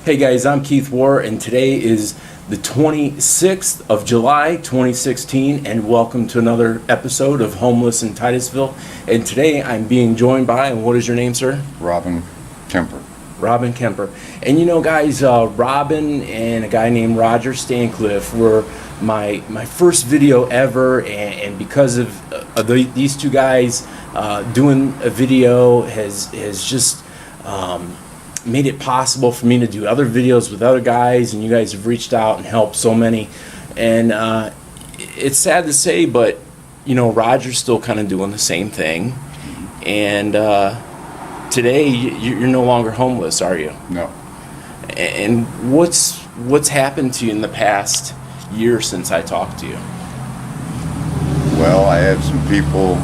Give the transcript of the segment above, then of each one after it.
Hey guys, I'm Keith War, and today is the 26th of July, 2016, and welcome to another episode of Homeless in Titusville. And today I'm being joined by, and what is your name, sir? Robin Kemper. Robin Kemper. And you know, guys, Robin and a guy named Roger Stancliffe were my first video ever, and because of these two guys doing a video has just made it possible for me to do other videos with other guys, and you guys have reached out and helped so many. And it's sad to say, but you know, Roger's still kind of doing the same thing. And today you're no longer homeless, are you? No. And what's happened to you in the past year since I talked to you? Well, I had some people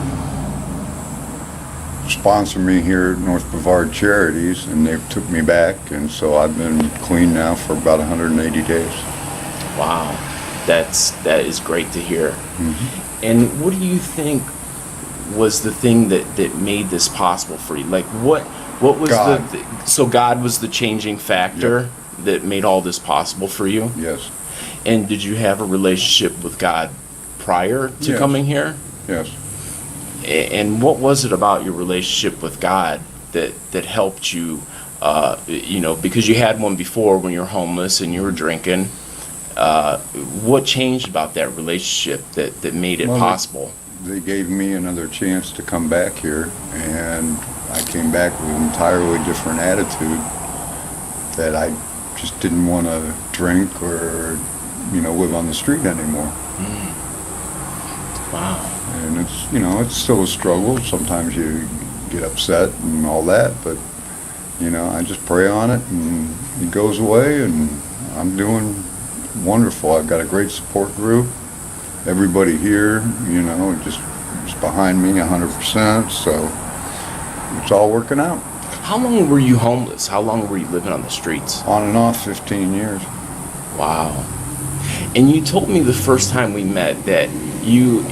sponsor me here at North Brevard Charities, and they took me back, and so I've been clean now for about 180 days. Wow, that is great to hear. Mm-hmm. And what do you think was the thing that made this possible for you? Like what was God. so God was the changing factor that made all this possible for you? Yes. And did you have a relationship with God prior to Yes. coming here? Yes. And what was it about your relationship with God that helped you, because you had one before when you were homeless and you were drinking. What changed about that relationship that made it possible? They gave me another chance to come back here, and I came back with an entirely different attitude that I just didn't want to drink or, live on the street anymore. Wow. And it's still a struggle. Sometimes you get upset and all that, but, I just pray on it and it goes away, and I'm doing wonderful. I've got a great support group. Everybody here, just is behind me 100%, so it's all working out. How long were you homeless? How long were you living on the streets? On and off, 15 years. Wow. And you told me the first time we met that you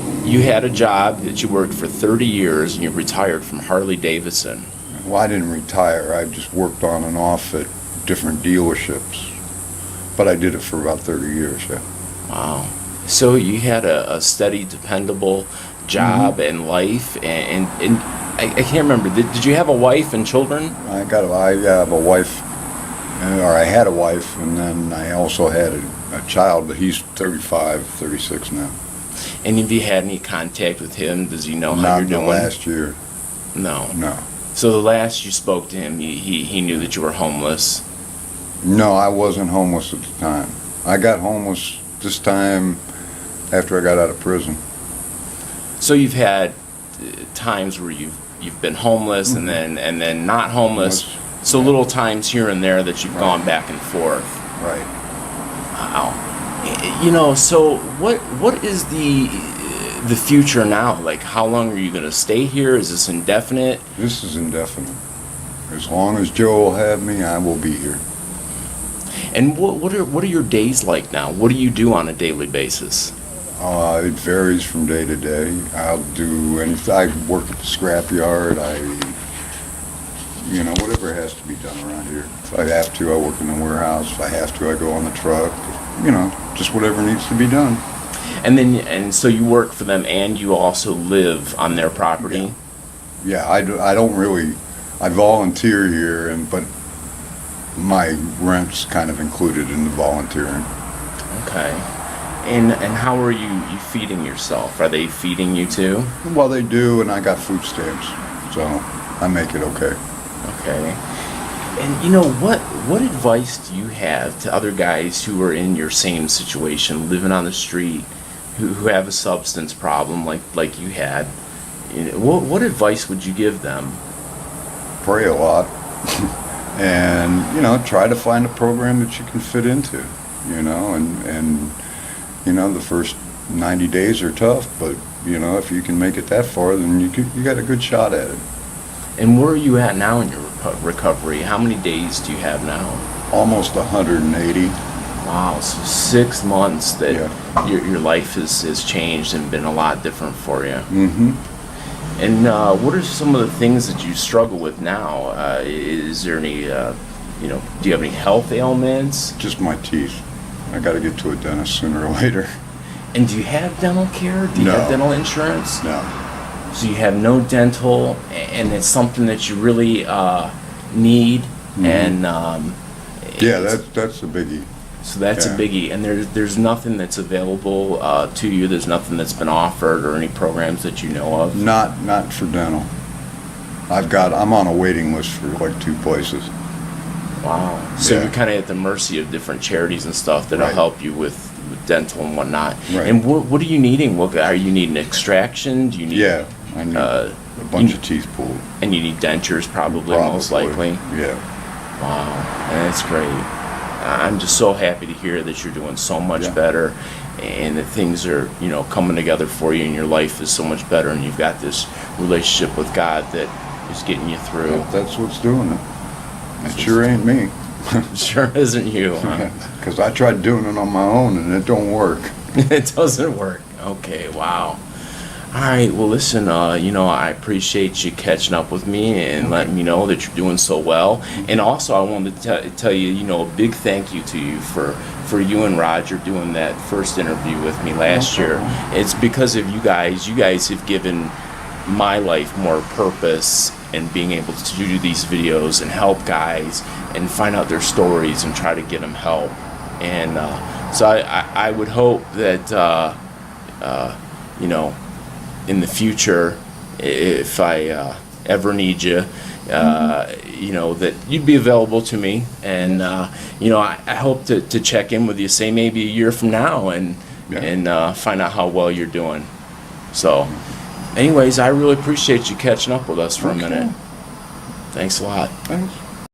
had a job that you worked for 30 years and you retired from Harley Davidson. Well, I didn't retire. I just worked on and off at different dealerships. But I did it for about 30 years, yeah. Wow. So you had a steady, dependable job and life, and I can't remember. Did you have a wife and children? I have a wife, or I had a wife, and then I also had a child, but he's 35, 36 now. And have you had any contact with him? Does he know how you're doing? Not the last year. No. No. So the last you spoke to him, he knew that you were homeless? No, I wasn't homeless at the time. I got homeless this time after I got out of prison. So you've had times where you've been homeless and then not homeless. So little times here and there that you've gone back and forth. Right. Wow. So what is the future now? Like, how long are you going to stay here? Is this indefinite? This is indefinite. As long as Joe will have me, I will be here. And what are your days like now? What do you do on a daily basis? It varies from day to day. I'll do anything. I work at the scrap yard. Whatever has to be done around here. If I have to, I work in the warehouse. If I have to, I go on the truck. Just whatever needs to be done. And so you work for them, and you also live on their property? Yeah, I don't really. I volunteer here, but my rent's kind of included in the volunteering. Okay. And how are you feeding yourself? Are they feeding you too? Well, they do, and I got food stamps, so I make it okay. Okay. And what advice do you have to other guys who are in your same situation, living on the street, who have a substance problem like you had? What advice would you give them? Pray a lot. And try to find a program that you can fit into, and the first 90 days are tough, but if you can make it that far, then you got a good shot at it. And where are you at now in your recovery? How many days do you have now? Almost 180. Wow, so 6 months that your life has changed and been a lot different for you. Mm-hmm. And what are some of the things that you struggle with now? Is there any you know, do you have any health ailments? Just my teeth. I got to get to a dentist sooner or later. And do you have dental care? Do you have dental insurance? No. So you have no dental, and it's something that you really need. And yeah, that's a biggie. so that's a biggie. And there's nothing that's available to you. There's nothing that's been offered or any programs that you know of. Not for dental. I'm on a waiting list for like 2 places. Wow. So Yeah. you're kind of at the mercy of different charities and stuff that'll Right. help you with dental and whatnot. Right. And what are you needing? What are you needing? Extraction? Do you need? Yeah, I need a bunch of teeth pulled. And you need dentures, probably most likely. Yeah. Wow, that's great. I'm just so happy to hear that you're doing so much better, and that things are, you know, coming together for you, and your life is so much better, and you've got this relationship with God that is getting you through. That's what's doing it. It sure ain't me. Sure isn't you, huh? Because I tried doing it on my own and it don't work. It doesn't work. Okay, wow. All right, well, listen, you know, I appreciate you catching up with me and letting me know that you're doing so well. And also, I wanted to tell you, you know, a big thank you to you for you and Roger doing that first interview with me last year. It's because of you guys. You guys have given my life more purpose in being able to do these videos and help guys and find out their stories and try to get them help. And so I would hope that, you know, in the future, if I ever need you, you know, that you'd be available to me. And, you know, I hope to check in with you, say maybe a year from now, and find out how well you're doing. So, anyways, I really appreciate you catching up with us for a minute. Thanks a lot. Thanks.